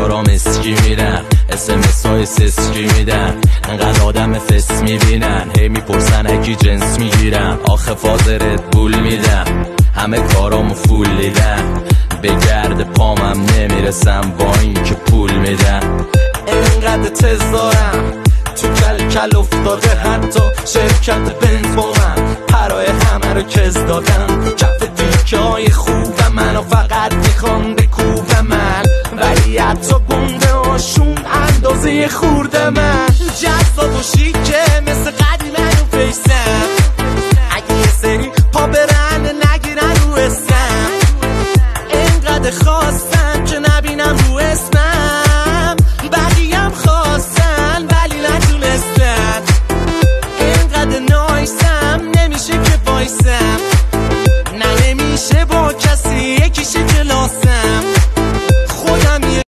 یارا مسکی میرن، SMS های سسکی میدن، انقدر آدم فس میبینن، هی میپرسن اکی جنس میگیرم، آخه فاز ردبول میدم، همه کارامو فول لیدن، به گرد پامم نمیرسم با این که پول میدن. اینقدر تز دارم تو کل افتاده، حتی شرکت بنز با من پرای همه رو کز دادن. کف دیکه های خوب منو فقط میخوام بکوب من، ولی حتی گنده هاشون اندازه خورده من. جذاب و شیکه